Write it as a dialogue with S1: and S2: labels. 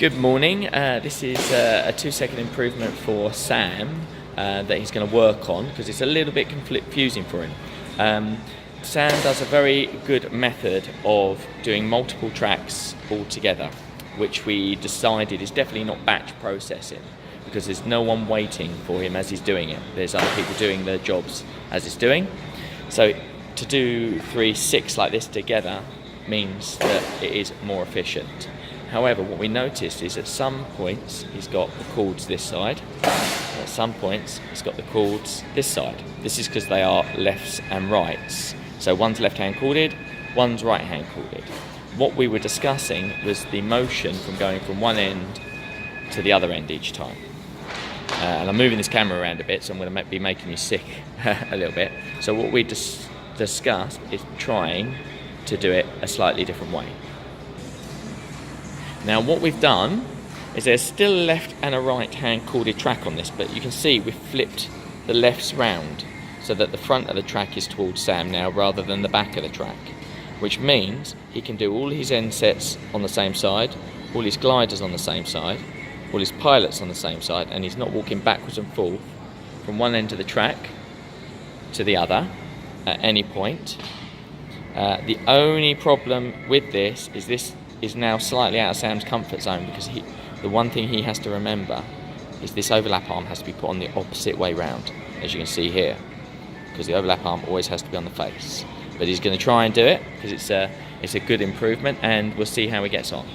S1: Good morning. This is a 2-second improvement for Sam that he's going to work on because it's a little bit confusing for him. Sam does a very good method of doing multiple tracks all together, which we decided is definitely not batch processing because there's no one waiting for him as he's doing it. There's other people doing their jobs as he's doing. So to do 3, 6 like this together means that it is more efficient. However, what we noticed is at some points he's got the chords this side, and at some points he's got the chords this side. This is because they are lefts and rights. So one's left hand chorded, one's right hand chorded. What we were discussing was the motion from going from one end to the other end each time. And I'm moving this camera around a bit, so I'm going to be making you sick a little bit. So what we discussed is trying to do it a slightly different way. Now what we've done is there's still a left and a right hand chorded track on this, but you can see we've flipped the lefts round so that the front of the track is towards Sam now rather than the back of the track, which means he can do all his end sets on the same side, all his gliders on the same side, all his pilots on the same side, and he's not walking backwards and forth from one end of the track to the other at any point. The only problem with this is now slightly out of Sam's comfort zone because the one thing he has to remember is this overlap arm has to be put on the opposite way round, as you can see here, because the overlap arm always has to be on the face. But he's going to try and do it because it's a good improvement, and we'll see how he gets on.